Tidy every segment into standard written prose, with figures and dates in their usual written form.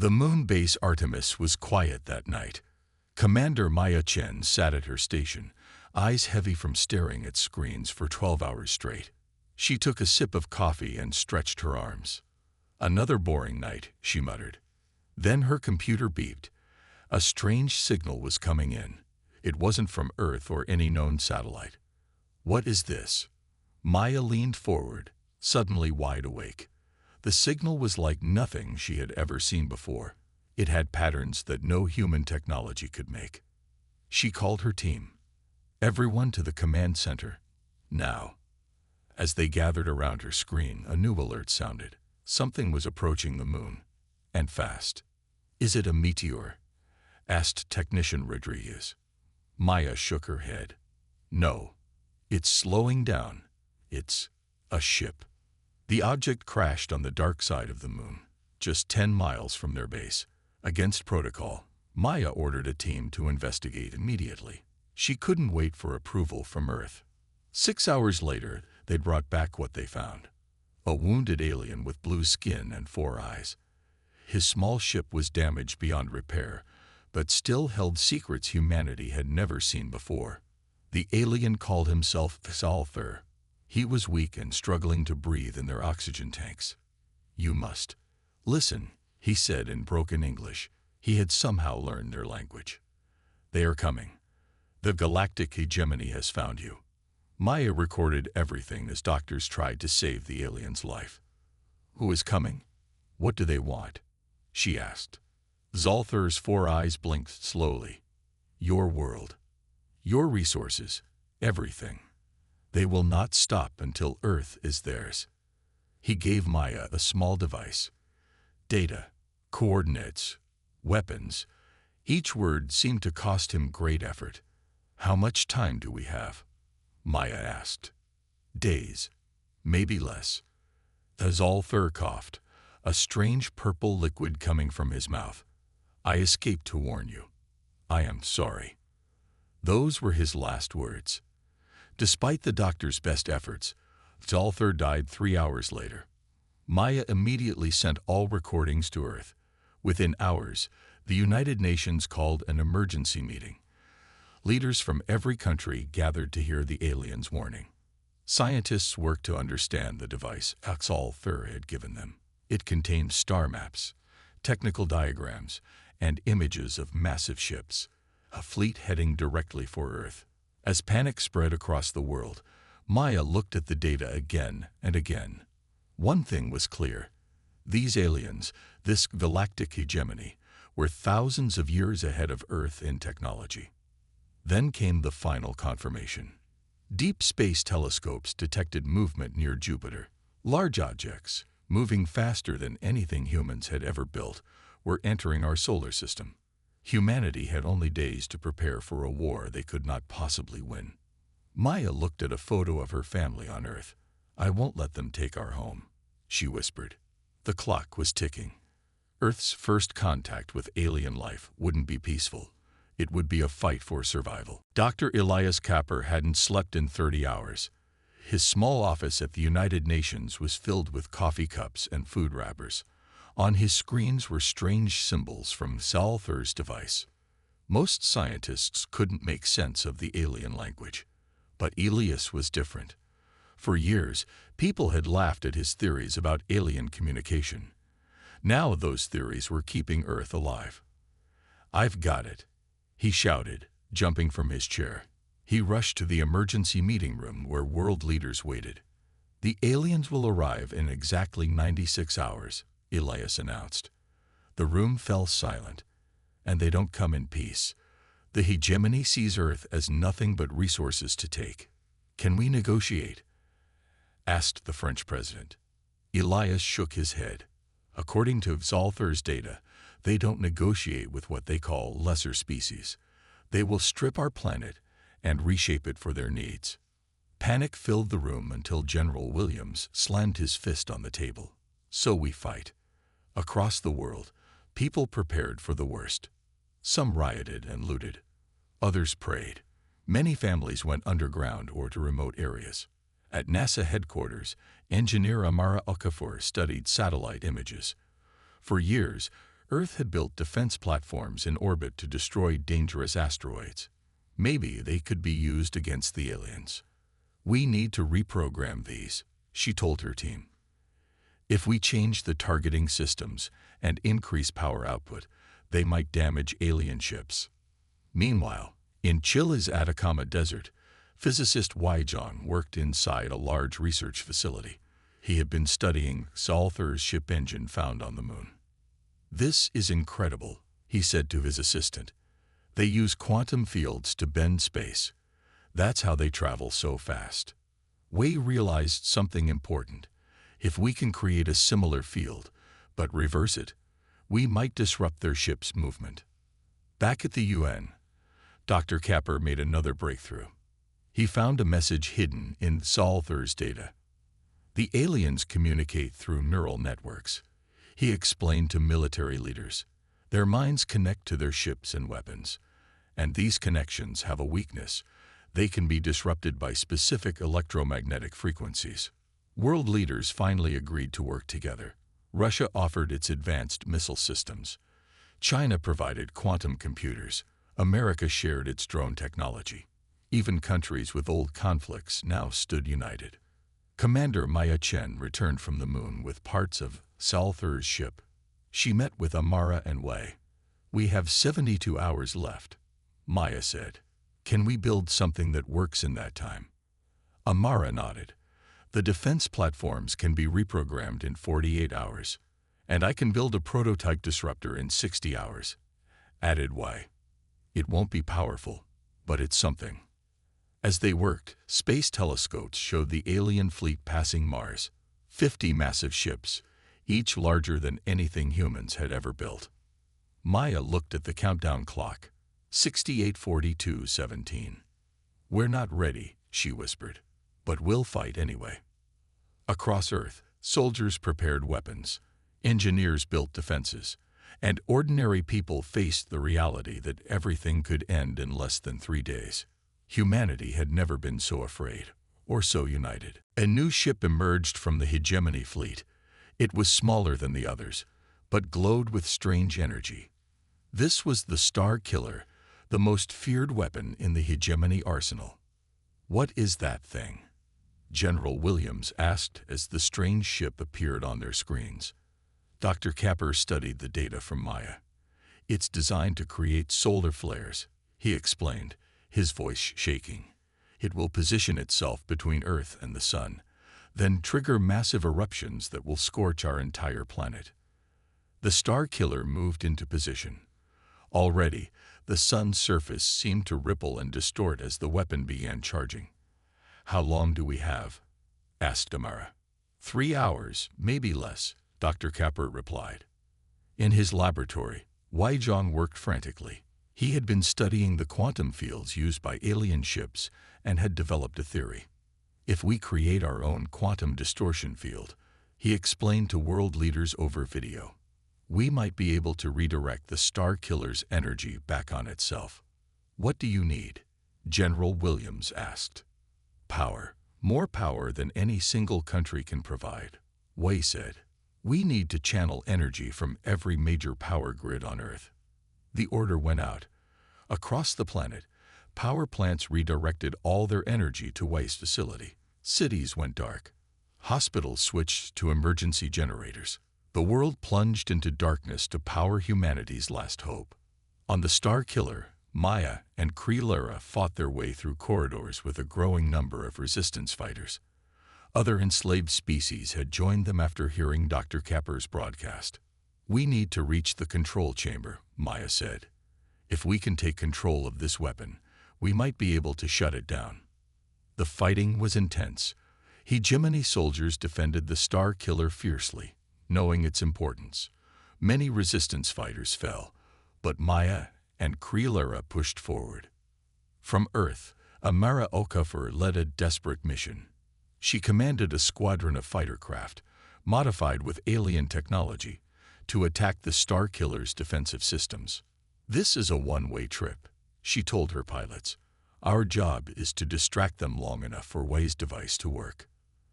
The moon base Artemis was quiet that night. Commander Maya Chen sat at her station, eyes heavy from staring at screens for 12 hours straight. She took a sip of coffee and stretched her arms. "Another boring night," she muttered. Then her computer beeped. A strange signal was coming in. It wasn't from Earth or any known satellite. "What is this?" Maya leaned forward, suddenly wide awake. The signal was like nothing she had ever seen before. It had patterns that no human technology could make. She called her team. "Everyone to the command center. Now." As they gathered around her screen, a new alert sounded. Something was approaching the moon. And fast. "Is it a meteor?" asked Technician Rodriguez. Maya shook her head. "No. It's slowing down. It's a ship." The object crashed on the dark side of the moon, just 10 miles from their base. Against protocol, Maya ordered a team to investigate immediately. She couldn't wait for approval from Earth. 6 hours later, they brought back what they found. A wounded alien with blue skin and 4 eyes. His small ship was damaged beyond repair, but still held secrets humanity had never seen before. The alien called himself Zalthar. He was weak and struggling to breathe in their oxygen tanks. "You must listen," he said in broken English. He had somehow learned their language. "They are coming. The Galactic hegemony has found you." Maya recorded everything as doctors tried to save the alien's life. "Who is coming? What do they want?" she asked. Zalthar's 4 eyes blinked slowly. "Your world. Your resources. Everything. They will not stop until Earth is theirs." He gave Maya a small device. Data, coordinates, weapons. Each word seemed to cost him great effort. "How much time do we have?" Maya asked. "Days. Maybe less." Zalthar coughed, a strange purple liquid coming from his mouth. "I escaped to warn you. I am sorry." Those were his last words. Despite the doctor's best efforts, Zalthar died 3 hours later. Maya immediately sent all recordings to Earth. Within hours, the United Nations called an emergency meeting. Leaders from every country gathered to hear the alien's warning. Scientists worked to understand the device Zalthar had given them. It contained star maps, technical diagrams, and images of massive ships, a fleet heading directly for Earth. As panic spread across the world, Maya looked at the data again and again. One thing was clear. These aliens, this galactic hegemony, were thousands of years ahead of Earth in technology. Then came the final confirmation. Deep space telescopes detected movement near Jupiter. Large objects, moving faster than anything humans had ever built, were entering our solar system. Humanity had only days to prepare for a war they could not possibly win. Maya looked at a photo of her family on Earth. "I won't let them take our home," she whispered. The clock was ticking. Earth's first contact with alien life wouldn't be peaceful. It would be a fight for survival. Dr. Elias Kapper hadn't slept in 30 hours. His small office at the United Nations was filled with coffee cups and food wrappers. On his screens were strange symbols from Zalthar's device. Most scientists couldn't make sense of the alien language. But Elias was different. For years, people had laughed at his theories about alien communication. Now those theories were keeping Earth alive. "I've got it," he shouted, jumping from his chair. He rushed to the emergency meeting room where world leaders waited. "The aliens will arrive in exactly 96 hours, Elias announced. The room fell silent. "And they don't come in peace. The hegemony sees Earth as nothing but resources to take. Can we negotiate?" asked the French president. Elias shook his head. "According to Zalthar's data, they don't negotiate with what they call lesser species. They will strip our planet and reshape it for their needs." Panic filled the room until General Williams slammed his fist on the table. "So we fight." Across the world, people prepared for the worst. Some rioted and looted. Others prayed. Many families went underground or to remote areas. At NASA headquarters, engineer Amara Okafor studied satellite images. For years, Earth had built defense platforms in orbit to destroy dangerous asteroids. Maybe they could be used against the aliens. We need to reprogram these, she told her team. If we change the targeting systems and increase power output, they might damage alien ships. Meanwhile, in Chile's Atacama Desert, physicist Weijong worked inside a large research facility. He had been studying Salther's ship engine found on the moon. "This is incredible," he said to his assistant. "They use quantum fields to bend space. That's how they travel so fast." Wei realized something important. If we can create a similar field, but reverse it, we might disrupt their ship's movement. Back at the UN, Dr. Kapper made another breakthrough. He found a message hidden in Salther's data. The aliens communicate through neural networks. He explained to military leaders. Their minds connect to their ships and weapons, and these connections have a weakness. They can be disrupted by specific electromagnetic frequencies. World leaders finally agreed to work together. Russia offered its advanced missile systems. China provided quantum computers. America shared its drone technology. Even countries with old conflicts now stood united. Commander Maya Chen returned from the moon with parts of Salther's ship. She met with Amara and Wei. "We have 72 hours left," Maya said. "Can we build something that works in that time?" Amara nodded. "The defense platforms can be reprogrammed in 48 hours, and I can build a prototype disruptor in 60 hours, added Wei. "It won't be powerful, but it's something." As they worked, space telescopes showed the alien fleet passing Mars. 50 massive ships, each larger than anything humans had ever built. Maya looked at the countdown clock. 68:42:17. "We're not ready," she whispered, "but we'll fight anyway." Across Earth, soldiers prepared weapons, engineers built defenses, and ordinary people faced the reality that everything could end in less than 3 days. Humanity had never been so afraid, or so united. A new ship emerged from the hegemony fleet. It was smaller than the others, but glowed with strange energy. This was the Star Killer, the most feared weapon in the hegemony arsenal. "What is that thing?" General Williams asked as the strange ship appeared on their screens. Dr. Kapper studied the data from Maya. "It's designed to create solar flares," he explained, his voice shaking. "It will position itself between Earth and the Sun, then trigger massive eruptions that will scorch our entire planet." The Star Killer moved into position. Already, the Sun's surface seemed to ripple and distort as the weapon began charging. "How long do we have?" asked Amara. 3 hours, maybe less," Dr. Kapper replied. In his laboratory, Weijong worked frantically. He had been studying the quantum fields used by alien ships and had developed a theory. "If we create our own quantum distortion field," he explained to world leaders over video, "we might be able to redirect the Star Killer's energy back on itself." "What do you need?" General Williams asked. "Power. More power than any single country can provide," Wei said. "We need to channel energy from every major power grid on Earth." The order went out. Across the planet, power plants redirected all their energy to Wei's facility. Cities went dark. Hospitals switched to emergency generators. The world plunged into darkness to power humanity's last hope. On the Star Killer, Maya and Kree fought their way through corridors with a growing number of resistance fighters. Other enslaved species had joined them after hearing Dr. Kapper's broadcast. "We need to reach the control chamber," Maya said. "If we can take control of this weapon, we might be able to shut it down." The fighting was intense. Hegemony soldiers defended the Star Killer fiercely, knowing its importance. Many resistance fighters fell, but Maya and Kree pushed forward. From Earth, Amara Okafor led a desperate mission. She commanded a squadron of fighter craft, modified with alien technology, to attack the Star Killer's defensive systems. "This is a one-way trip," she told her pilots. "Our job is to distract them long enough for Wei's device to work."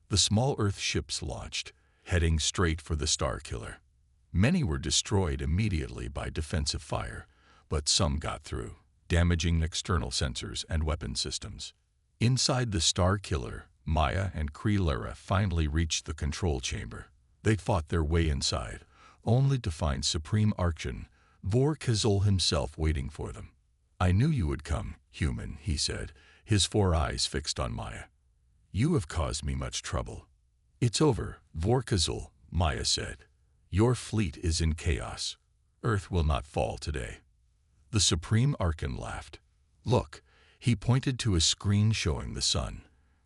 The small Earth ships launched, heading straight for the Star Killer. Many were destroyed immediately by defensive fire, but some got through, damaging external sensors and weapon systems. Inside the Star Killer, Maya and Kree finally reached the control chamber. They fought their way inside, only to find Supreme Archon, Vor-Kazul himself, waiting for them. "I knew you would come, human," he said, his 4 eyes fixed on Maya. "You have caused me much trouble." "It's over, Vor-Kazul," Maya said. "Your fleet is in chaos. Earth will not fall today." The Supreme Archon laughed. "Look," he pointed to a screen showing the sun.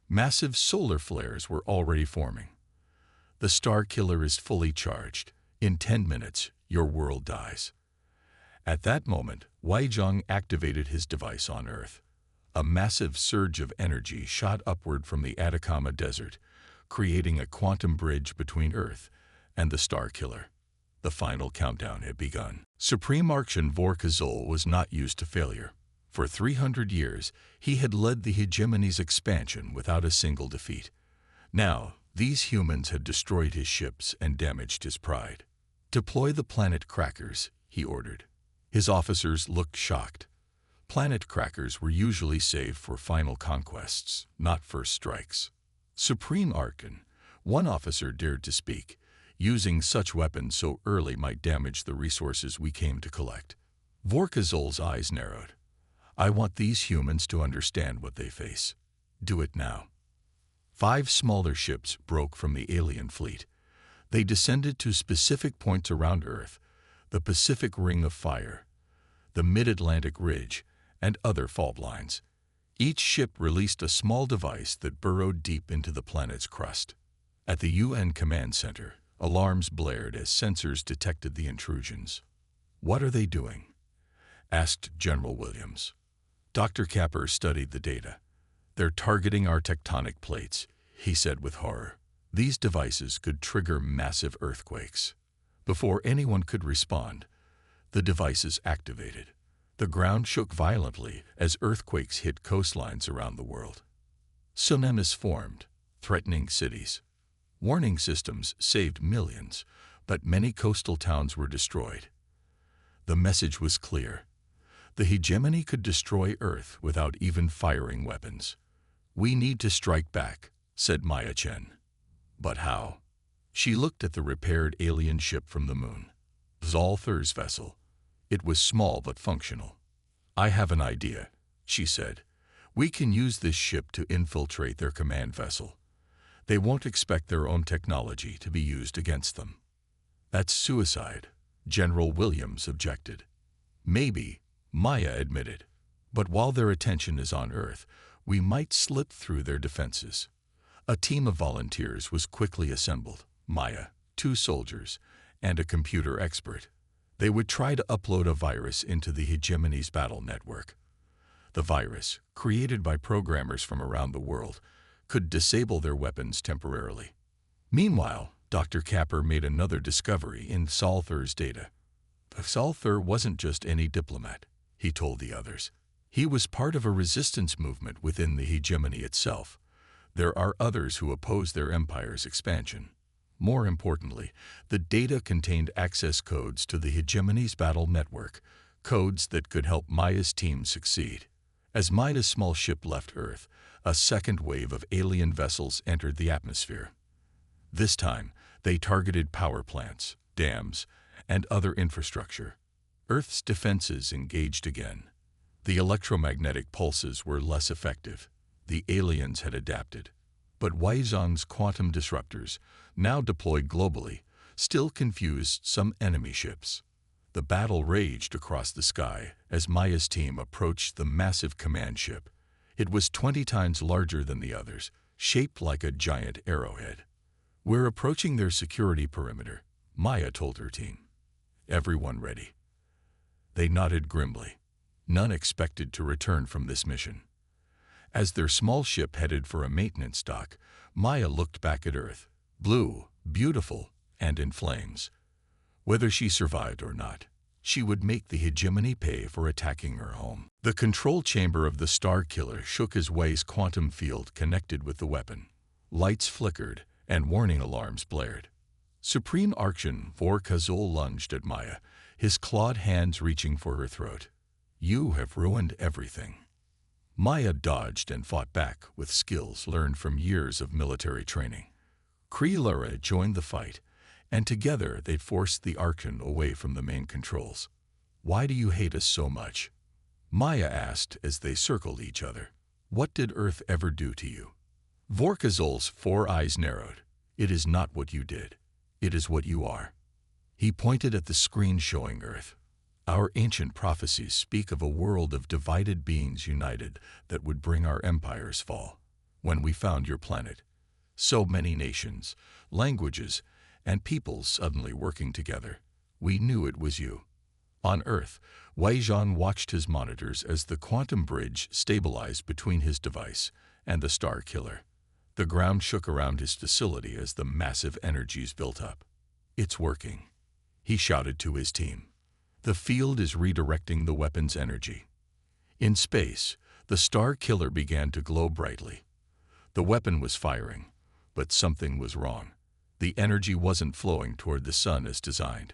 Massive solar flares were already forming. "The Star Killer is fully charged. In 10 minutes, your world dies." At that moment, Wei Zhang activated his device on Earth. A massive surge of energy shot upward from the Atacama Desert, creating a quantum bridge between Earth and the Star Killer. The final countdown had begun. Supreme Archon Vor-Kazul was not used to failure. For 300 years, he had led the hegemony's expansion without a single defeat. Now, these humans had destroyed his ships and damaged his pride. "Deploy the planet crackers," he ordered. His officers looked shocked. Planet crackers were usually saved for final conquests, not first strikes. "Supreme Archon," one officer dared to speak, "using such weapons so early might damage the resources we came to collect." Vor-Kazul's eyes narrowed. "I want these humans to understand what they face. Do it now." 5 smaller ships broke from the alien fleet. They descended to specific points around Earth, the Pacific Ring of Fire, the Mid-Atlantic Ridge, and other fault lines. Each ship released a small device that burrowed deep into the planet's crust. At the UN Command Center, alarms blared as sensors detected the intrusions. "What are they doing?" asked General Williams. Dr. Capper studied the data. "They're targeting our tectonic plates," he said with horror. "These devices could trigger massive earthquakes." Before anyone could respond, the devices activated. The ground shook violently as earthquakes hit coastlines around the world. Tsunamis formed, threatening cities. Warning systems saved millions, but many coastal towns were destroyed. The message was clear. The hegemony could destroy Earth without even firing weapons. "We need to strike back," said Maya Chen. "But how?" She looked at the repaired alien ship from the moon. Zolther's vessel. It was small but functional. "I have an idea," she said. "We can use this ship to infiltrate their command vessel. They won't expect their own technology to be used against them." "That's suicide," General Williams objected. "Maybe," Maya admitted. "But while their attention is on Earth, we might slip through their defenses." A team of volunteers was quickly assembled. Maya, 2 soldiers, and a computer expert. They would try to upload a virus into the hegemony's battle network. The virus, created by programmers from around the world, could disable their weapons temporarily. Meanwhile, Dr. Capper made another discovery in Zolther's data. Zolther wasn't just any diplomat, he told the others. He was part of a resistance movement within the hegemony itself. There are others who oppose their empire's expansion. More importantly, the data contained access codes to the hegemony's battle network, codes that could help Maya's team succeed. As Maya's small ship left Earth, a second wave of alien vessels entered the atmosphere. This time, they targeted power plants, dams, and other infrastructure. Earth's defenses engaged again. The electromagnetic pulses were less effective. The aliens had adapted. But Wei Zhang's quantum disruptors, now deployed globally, still confused some enemy ships. The battle raged across the sky as Maya's team approached the massive command ship. It was 20 times larger than the others, shaped like a giant arrowhead. "We're approaching their security perimeter," Maya told her team. "Everyone ready?" They nodded grimly. None expected to return from this mission. As their small ship headed for a maintenance dock, Maya looked back at Earth, blue, beautiful, and in flames. Whether she survived or not, she would make the hegemony pay for attacking her home. The control chamber of the Star Killer shook as Wei's quantum field connected with the weapon. Lights flickered and warning alarms blared. Supreme Archon Vorkazul lunged at Maya, his clawed hands reaching for her throat. You have ruined everything. Maya dodged and fought back with skills learned from years of military training. Kree-Lara joined the fight, and together they forced the Archon away from the main controls. Why do you hate us so much? Maya asked as they circled each other. What did Earth ever do to you? Vorkazul's 4 eyes narrowed. It is not what you did. It is what you are. He pointed at the screen showing Earth. Our ancient prophecies speak of a world of divided beings united that would bring our empire's fall. When we found your planet, so many nations, languages, and peoples suddenly working together, we knew it was you. On Earth, Wei-Zhan watched his monitors as the quantum bridge stabilized between his device and the Star Killer. The ground shook around his facility as the massive energies built up. It's working, he shouted to his team. The field is redirecting the weapon's energy. In space, the Star Killer began to glow brightly. The weapon was firing, but something was wrong. The energy wasn't flowing toward the sun as designed.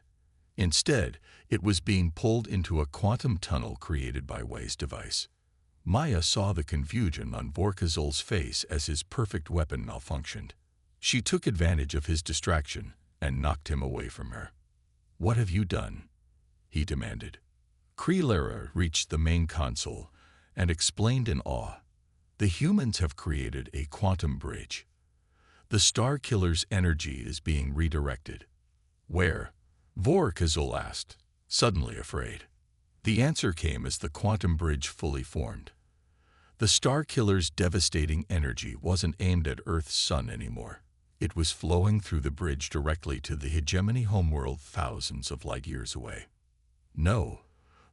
Instead, it was being pulled into a quantum tunnel created by Wei's device. Maya saw the confusion on Vorkazul's face as his perfect weapon malfunctioned. She took advantage of his distraction and knocked him away from her. What have you done? He demanded. Kree-Lara reached the main console and explained in awe. The humans have created a quantum bridge. The Star Killer's energy is being redirected. Where? Vorkazul asked, suddenly afraid. The answer came as the quantum bridge fully formed. The Star Killer's devastating energy wasn't aimed at Earth's sun anymore. It was flowing through the bridge directly to the hegemony homeworld thousands of light years away. No,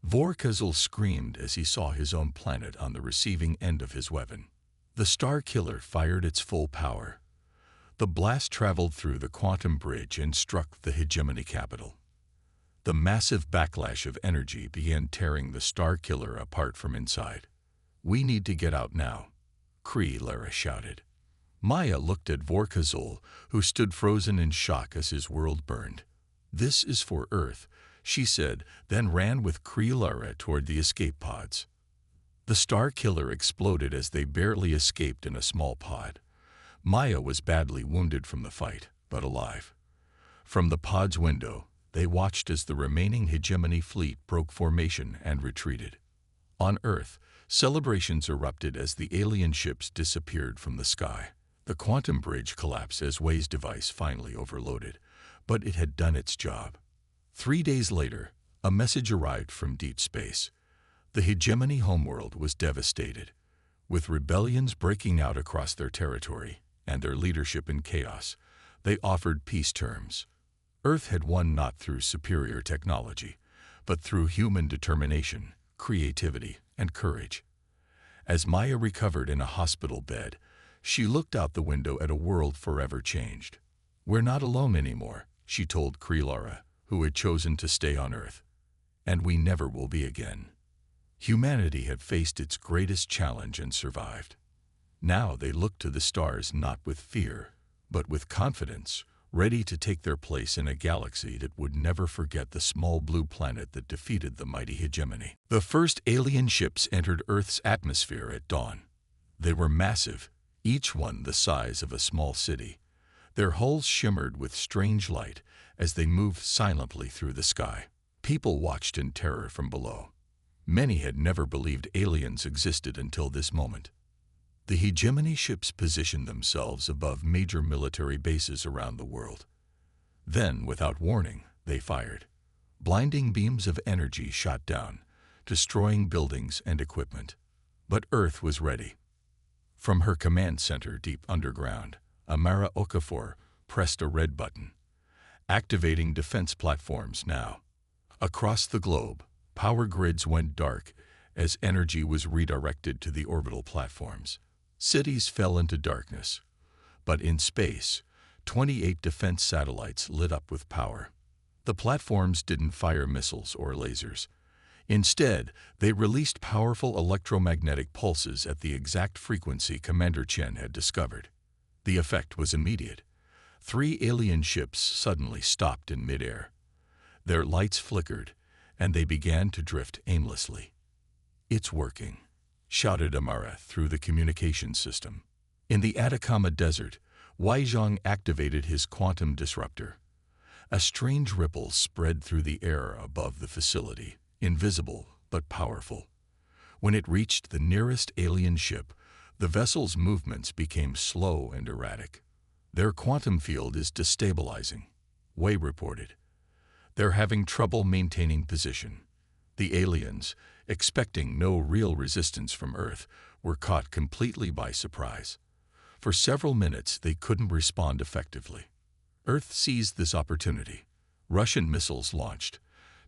Vorkazul screamed as he saw his own planet on the receiving end of his weapon. The Star Killer fired its full power. The blast traveled through the quantum bridge and struck the hegemony capital. The massive backlash of energy began tearing the Star Killer apart from inside. We need to get out now, Kree-Lara shouted. Maya looked at Vorkazul, who stood frozen in shock as his world burned. This is for Earth, she said, then ran with Kree-Lara toward the escape pods. The Star Killer exploded as they barely escaped in a small pod. Maya was badly wounded from the fight, but alive. From the pod's window, they watched as the remaining hegemony fleet broke formation and retreated. On Earth, celebrations erupted as the alien ships disappeared from the sky. The quantum bridge collapsed as Wei's device finally overloaded, but it had done its job. 3 days later, a message arrived from deep space. The hegemony homeworld was devastated, with rebellions breaking out across their territory and their leadership in chaos. They offered peace terms. Earth had won not through superior technology, but through human determination, creativity, and courage. As Maya recovered in a hospital bed, she looked out the window at a world forever changed. We're not alone anymore, she told Kree-Lara, who had chosen to stay on Earth. And we never will be again. Humanity had faced its greatest challenge and survived. Now they looked to the stars not with fear, but with confidence, ready to take their place in a galaxy that would never forget the small blue planet that defeated the mighty hegemony. The first alien ships entered Earth's atmosphere at dawn. They were massive, each one the size of a small city. Their hulls shimmered with strange light as they moved silently through the sky. People watched in terror from below. Many had never believed aliens existed until this moment. The hegemony ships positioned themselves above major military bases around the world. Then, without warning, they fired. Blinding beams of energy shot down, destroying buildings and equipment. But Earth was ready. From her command center deep underground, Amara Okafor pressed a red button, activating defense platforms now. Across the globe, power grids went dark as energy was redirected to the orbital platforms. Cities fell into darkness, but in space, 28 defense satellites lit up with power. The platforms didn't fire missiles or lasers. Instead, they released powerful electromagnetic pulses at the exact frequency Commander Chen had discovered. The effect was immediate. 3 alien ships suddenly stopped in midair. Their lights flickered, and they began to drift aimlessly. "It's working," shouted Amara through the communication system. In the Atacama Desert, Weizhong activated his quantum disruptor. A strange ripple spread through the air above the facility, invisible but powerful. When it reached the nearest alien ship, the vessel's movements became slow and erratic. "Their quantum field is destabilizing," Wei reported. "They're having trouble maintaining position." The aliens, expecting no real resistance from Earth, were caught completely by surprise. For several minutes, they couldn't respond effectively. Earth seized this opportunity. Russian missiles launched,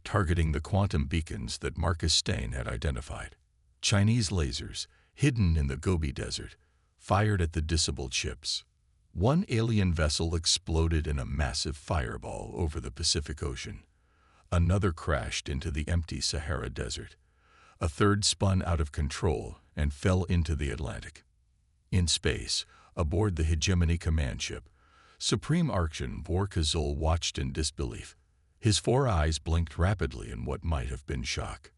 targeting the quantum beacons that Marcus Stain had identified. Chinese lasers, hidden in the Gobi Desert, fired at the disabled ships. One alien vessel exploded in a massive fireball over the Pacific Ocean. Another crashed into the empty Sahara Desert. A third spun out of control and fell into the Atlantic. In space, aboard the Hegemony command ship, Supreme Archon Vorkazul watched in disbelief. His 4 eyes blinked rapidly in what might have been shock.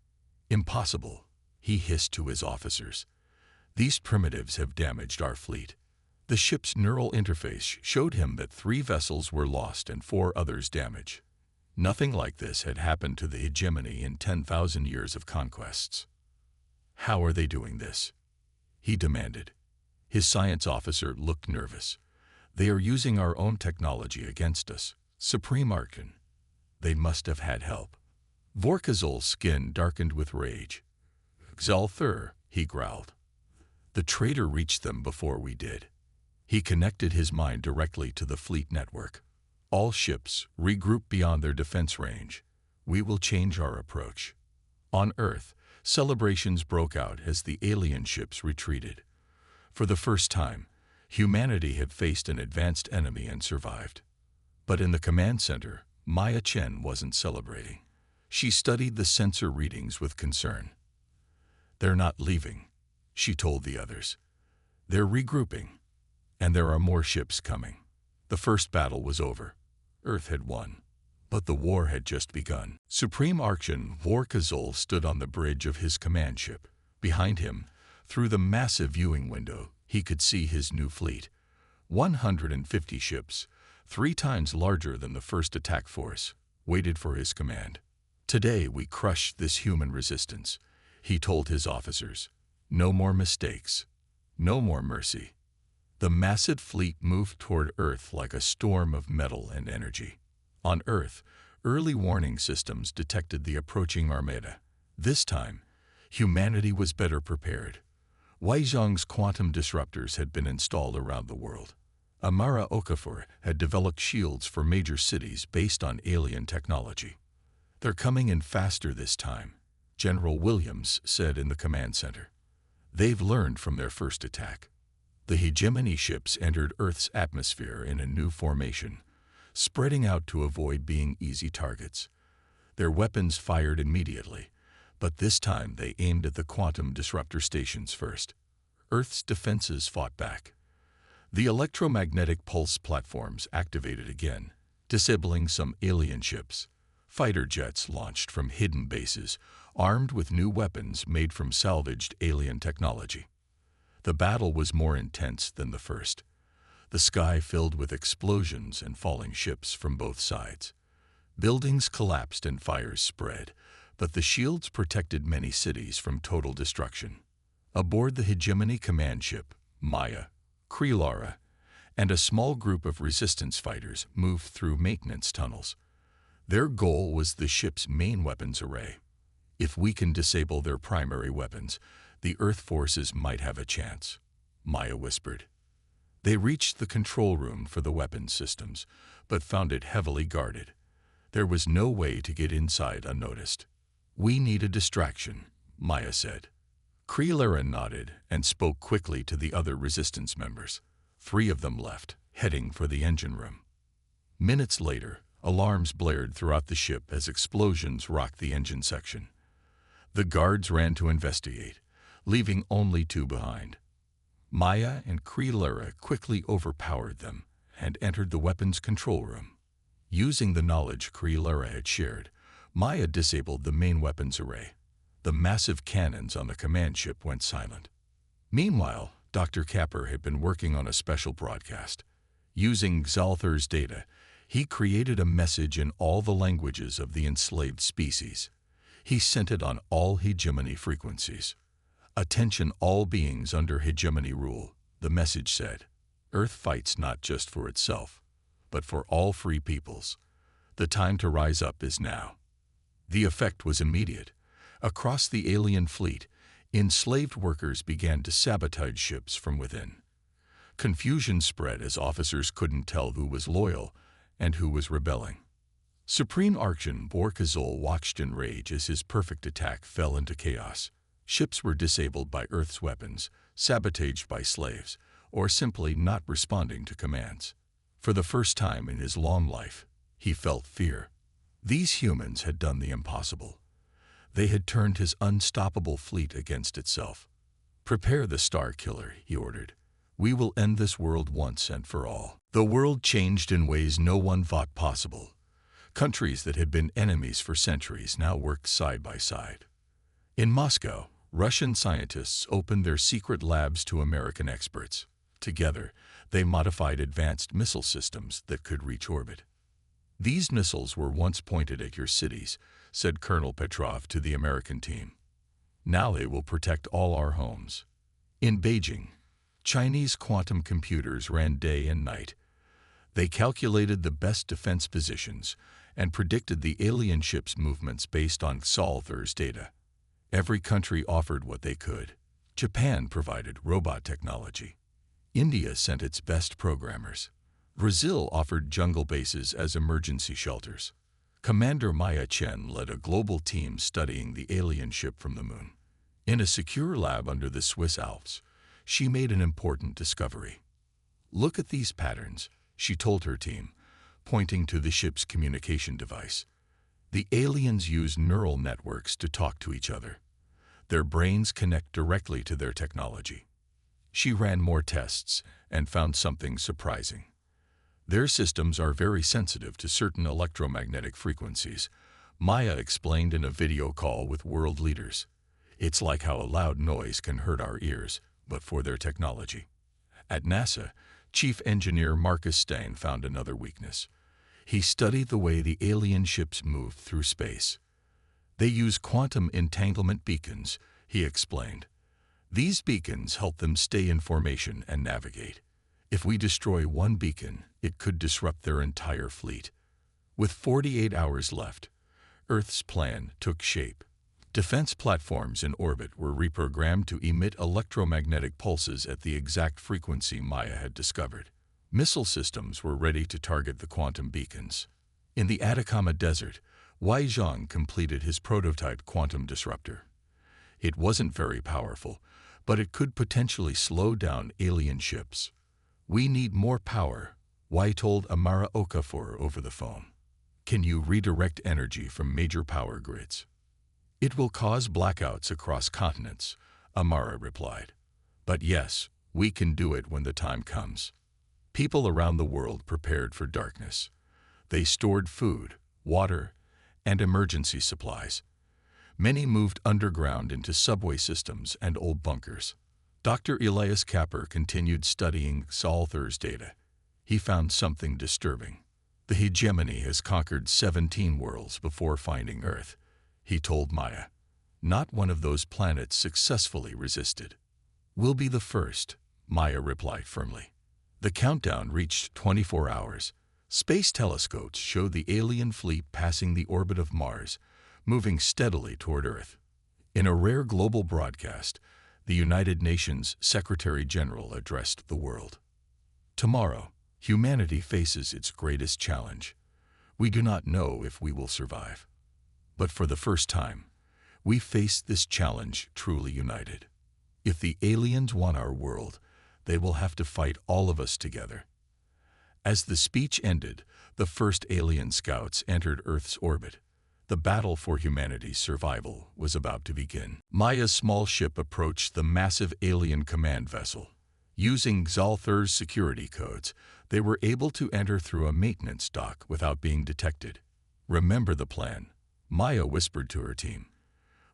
"Impossible," he hissed to his officers. "These primitives have damaged our fleet." The ship's neural interface showed him that 3 vessels were lost and 4 others damaged. Nothing like this had happened to the Hegemony in 10,000 years of conquests. "How are they doing this?" he demanded. His science officer looked nervous. "They are using our own technology against us, Supreme Archon. They must have had help." Vorkazul's skin darkened with rage. "Xalthur," he growled. "The traitor reached them before we did." He connected his mind directly to the fleet network. "All ships, regroup beyond their defense range. We will change our approach." On Earth, celebrations broke out as the alien ships retreated. For the first time, humanity had faced an advanced enemy and survived. But in the command center, Maya Chen wasn't celebrating. She studied the sensor readings with concern. "They're not leaving," she told the others. "They're regrouping, and there are more ships coming." The first battle was over. Earth had won. But the war had just begun. Supreme Archon Vorkazul stood on the bridge of his command ship. Behind him, through the massive viewing window, he could see his new fleet. 150 ships, 3 times larger than the first attack force, waited for his command. "Today we crushed this human resistance," he told his officers. "No more mistakes. No more mercy." The massive fleet moved toward Earth like a storm of metal and energy. On Earth, early warning systems detected the approaching armada. This time, humanity was better prepared. Weizhong's quantum disruptors had been installed around the world. Amara Okafor had developed shields for major cities based on alien technology. "They're coming in faster this time," General Williams said in the command center. "They've learned from their first attack." The Hegemony ships entered Earth's atmosphere in a new formation, spreading out to avoid being easy targets. Their weapons fired immediately, but this time they aimed at the quantum disruptor stations first. Earth's defenses fought back. The electromagnetic pulse platforms activated again, disabling some alien ships. Fighter jets launched from hidden bases, armed with new weapons made from salvaged alien technology. The battle was more intense than the first. The sky filled with explosions and falling ships from both sides. Buildings collapsed and fires spread, but the shields protected many cities from total destruction. Aboard the Hegemony command ship, Maya, Krelara, and a small group of resistance fighters moved through maintenance tunnels. Their goal was the ship's main weapons array. "If we can disable their primary weapons, the Earth forces might have a chance," Maya whispered. They reached the control room for the weapons systems, but found it heavily guarded. There was no way to get inside unnoticed. "We need a distraction," Maya said. Krelara nodded and spoke quickly to the other resistance members. 3 of them left, heading for the engine room. Minutes later, alarms blared throughout the ship as explosions rocked the engine section. The guards ran to investigate, leaving only 2 behind. Maya and Krelara quickly overpowered them and entered the weapons control room. Using the knowledge Lara had shared, Maya disabled the main weapons array. The massive cannons on the command ship went silent. Meanwhile, Dr. Capper had been working on a special broadcast. Using Xalthur's data, he created a message in all the languages of the enslaved species. He sent it on all hegemony frequencies. "Attention all beings under hegemony rule," the message said. "Earth fights not just for itself, but for all free peoples. The time to rise up is now." The effect was immediate. Across the alien fleet, enslaved workers began to sabotage ships from within. Confusion spread as officers couldn't tell who was loyal and who was rebelling. Supreme Archon Borkazol watched in rage as his perfect attack fell into chaos. Ships were disabled by Earth's weapons, sabotaged by slaves, or simply not responding to commands. For the first time in his long life, he felt fear. These humans had done the impossible. They had turned his unstoppable fleet against itself. "Prepare the Star Killer," he ordered. "We will end this world once and for all." The world changed in ways no one thought possible. Countries that had been enemies for centuries now worked side by side. In Moscow, Russian scientists opened their secret labs to American experts. Together, they modified advanced missile systems that could reach orbit. "These missiles were once pointed at your cities," said Colonel Petrov to the American team. "Now they will protect all our homes." In Beijing, Chinese quantum computers ran day and night. They calculated the best defense positions and predicted the alien ships' movements based on Xalthur's data. Every country offered what they could. Japan provided robot technology. India sent its best programmers. Brazil offered jungle bases as emergency shelters. Commander Maya Chen led a global team studying the alien ship from the moon. In a secure lab under the Swiss Alps, she made an important discovery. "Look at these patterns," she told her team, pointing to the ship's communication device. "The aliens use neural networks to talk to each other. Their brains connect directly to their technology." She ran more tests and found something surprising. Their systems are very sensitive to certain electromagnetic frequencies, Maya explained in a video call with world leaders. "It's like how a loud noise can hurt our ears, but for their technology." At NASA, Chief Engineer Marcus Stein found another weakness. He studied the way the alien ships moved through space. "They use quantum entanglement beacons," he explained. "These beacons help them stay in formation and navigate. If we destroy one beacon, it could disrupt their entire fleet." With 48 hours left, Earth's plan took shape. Defense platforms in orbit were reprogrammed to emit electromagnetic pulses at the exact frequency Maya had discovered. Missile systems were ready to target the quantum beacons. In the Atacama Desert, Wei Zhang completed his prototype quantum disruptor. It wasn't very powerful, but it could potentially slow down alien ships. "We need more power," Wei told Amara Okafor over the phone. "Can you redirect energy from major power grids?" "It will cause blackouts across continents," Amara replied. "But yes, we can do it when the time comes." People around the world prepared for darkness. They stored food, water, and emergency supplies. Many moved underground into subway systems and old bunkers. Dr. Elias Capper continued studying Xalthur's data. He found something disturbing. "The hegemony has conquered 17 worlds before finding Earth," he told Maya. "Not one of those planets successfully resisted." "We'll be the first," Maya replied firmly. The countdown reached 24 hours. Space telescopes showed the alien fleet passing the orbit of Mars, moving steadily toward Earth. In a rare global broadcast, the United Nations Secretary-General addressed the world. "Tomorrow, humanity faces its greatest challenge. We do not know if we will survive. But for the first time, we face this challenge truly united. If the aliens want our world, they will have to fight all of us together." As the speech ended, the first alien scouts entered Earth's orbit. The battle for humanity's survival was about to begin. Maya's small ship approached the massive alien command vessel. Using Xalthur's security codes, They were able to enter through a maintenance dock without being detected. "Remember the plan," Maya whispered to her team.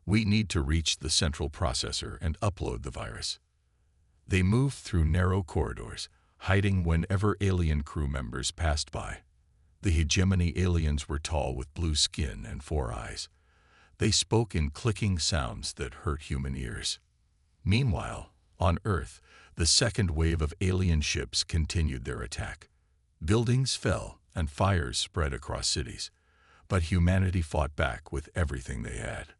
"We need to reach the central processor and upload the virus." They moved through narrow corridors, hiding whenever alien crew members passed by. The hegemony aliens were tall with blue skin and 4 eyes. They spoke in clicking sounds that hurt human ears. Meanwhile, on Earth, the second wave of alien ships continued their attack. Buildings fell and fires spread across cities, but humanity fought back with everything they had.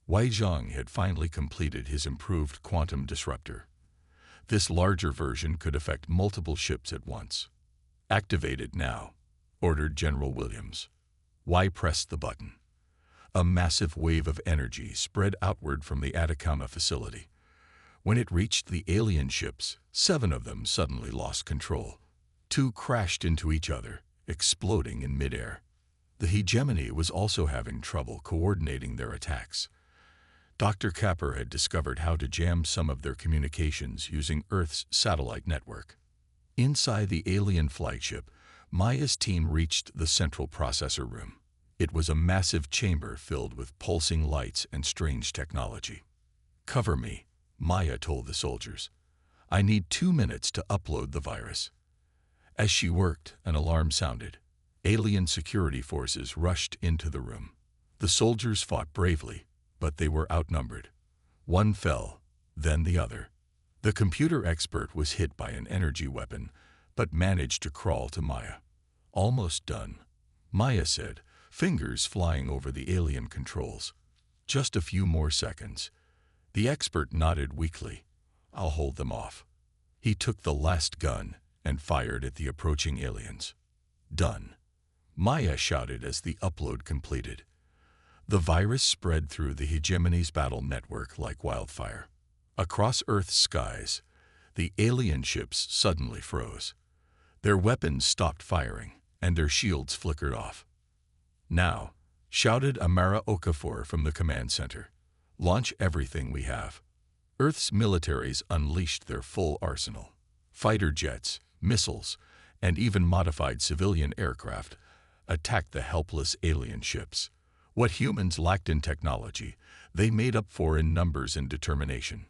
Wei Zhang had finally completed his improved quantum disruptor. This larger version could affect multiple ships at once. "Activate it now," ordered General Williams. Wei pressed the button. A massive wave of energy spread outward from the Atacama facility. When it reached the alien ships, 7 of them suddenly lost control. 2 crashed into each other, exploding in midair. The hegemony was also having trouble coordinating their attacks. Dr. Capper had discovered how to jam some of their communications using Earth's satellite network. Inside the alien flagship, Maya's team reached the central processor room. It was a massive chamber filled with pulsing lights and strange technology. "Cover me," Maya told the soldiers. "I need 2 minutes to upload the virus." As she worked, an alarm sounded. Alien security forces rushed into the room. The soldiers fought bravely, but they were outnumbered. One fell, then the other. The computer expert was hit by an energy weapon, but managed to crawl to Maya. "Almost done," Maya said, fingers flying over the alien controls. "Just a few more seconds." The expert nodded weakly. "I'll hold them off." He took the last gun and fired at the approaching aliens. "Done," Maya shouted as the upload completed. The virus spread through the hegemony's battle network like wildfire. Across Earth's skies, the alien ships suddenly froze. Their weapons stopped firing, and their shields flickered off. "Now," shouted Amara Okafor from the command center, "launch everything we have." Earth's militaries unleashed their full arsenal. Fighter jets, missiles, and even modified civilian aircraft attacked the helpless alien ships. What humans lacked in technology, they made up for in numbers and determination.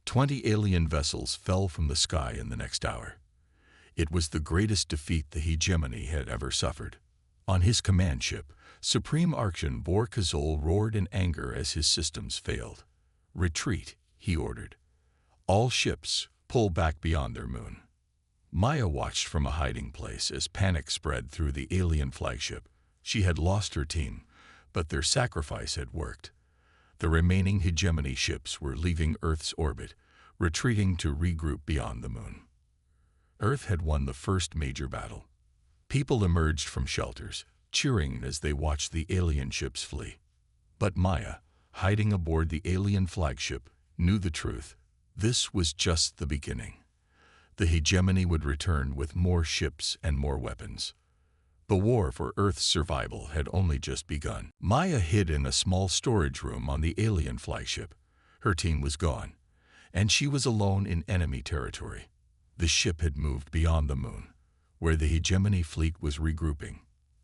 20 alien vessels fell from the sky in the next hour. It was the greatest defeat the hegemony had ever suffered. On his command ship, Supreme Archon Vor-Kazol roared in anger as his systems failed. "Retreat," he ordered. "All ships, pull back beyond their moon." Maya watched from a hiding place as panic spread through the alien flagship. She had lost her team, but their sacrifice had worked. The remaining hegemony ships were leaving Earth's orbit, retreating to regroup beyond the moon. Earth had won the first major battle. People emerged from shelters, cheering as they watched the alien ships flee. But Maya, hiding aboard the alien flagship, knew the truth. This was just the beginning. The hegemony would return with more ships and more weapons. The war for Earth's survival had only just begun. Maya hid in a small storage room on the alien flagship. Her team was gone, and she was alone in enemy territory. The ship had moved beyond the moon, where the hegemony fleet was regrouping.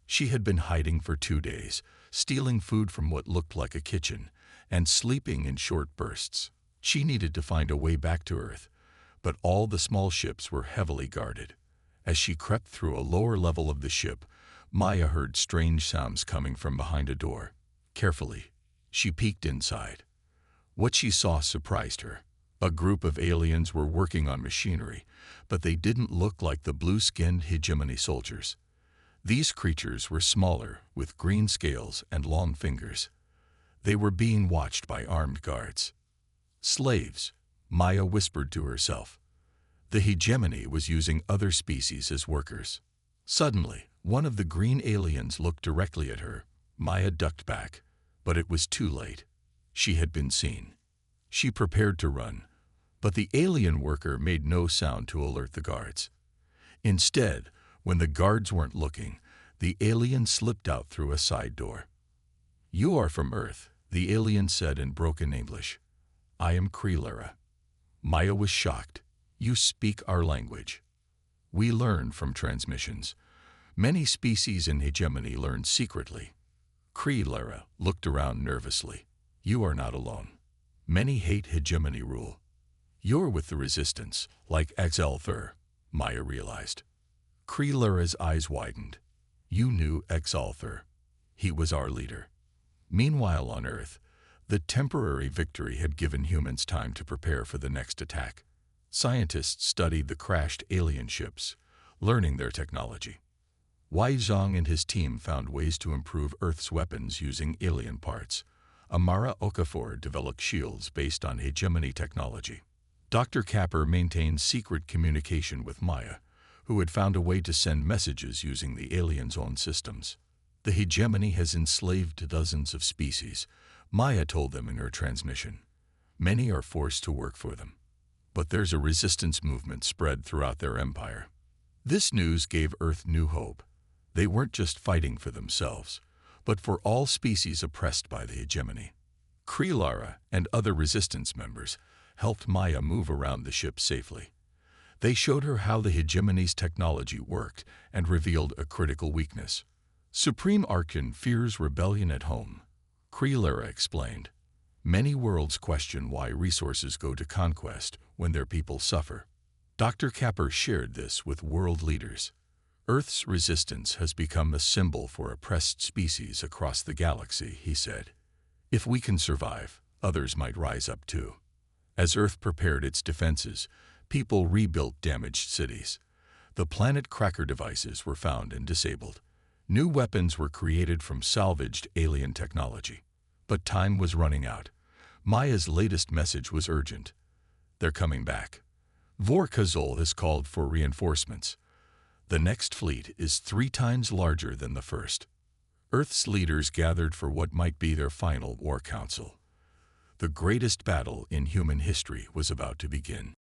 She had been hiding for 2 days, stealing food from what looked like a kitchen, and sleeping in short bursts. She needed to find a way back to Earth, but all the small ships were heavily guarded. As she crept through a lower level of the ship, Maya heard strange sounds coming from behind a door. Carefully, she peeked inside. What she saw surprised her. A group of aliens were working on machinery, but they didn't look like the blue-skinned hegemony soldiers. These creatures were smaller, with green scales and long fingers. They were being watched by armed guards. "Slaves," Maya whispered to herself. The hegemony was using other species as workers. Suddenly, one of the green aliens looked directly at her. Maya ducked back, but it was too late. She had been seen. She prepared to run, but the alien worker made no sound to alert the guards. Instead, when the guards weren't looking, the alien slipped out through a side door. "You are from Earth," the alien said in broken English. "I am Kree Lara." Maya was shocked. "You speak our language." We learn from transmissions. Many species in hegemony learn secretly. Kree-Lara looked around nervously. You are not alone. Many hate hegemony rule. You're with the resistance, like Exalthur, Maya realized. Kree-Lara's eyes widened. You knew Exalthur. He was our leader. Meanwhile on Earth, the temporary victory had given humans time to prepare for the next attack. Scientists studied the crashed alien ships, learning their technology. Wei Zhang and his team found ways to improve Earth's weapons using alien parts. Amara Okafor developed shields based on hegemony technology. Dr. Capper maintained secret communication with Maya, who had found a way to send messages using the aliens' own systems. The hegemony has enslaved dozens of species, Maya told them in her transmission. Many are forced to work for them. But there's a resistance movement spread throughout their empire. This news gave Earth new hope. They weren't just fighting for themselves, but for all species oppressed by the hegemony. Kree-Lara and other resistance members helped Maya move around the ship safely. They showed her how the hegemony's technology worked and revealed a critical weakness. Supreme Archon fears rebellion at home, Kree-Lara explained. Many worlds question why resources go to conquest when their people suffer. Dr. Capper shared this with world leaders. Earth's resistance has become a symbol for oppressed species across the galaxy, he said. If we can survive, others might rise up too. As Earth prepared its defenses, people rebuilt damaged cities. The planet cracker devices were found and disabled. New weapons were created from salvaged alien technology. But time was running out. Maya's latest message was urgent. They're coming back. Vor-Kazol has called for reinforcements. The next fleet is 3 times larger than the first. Earth's leaders gathered for what might be their final war council. The greatest battle in human history was about to begin.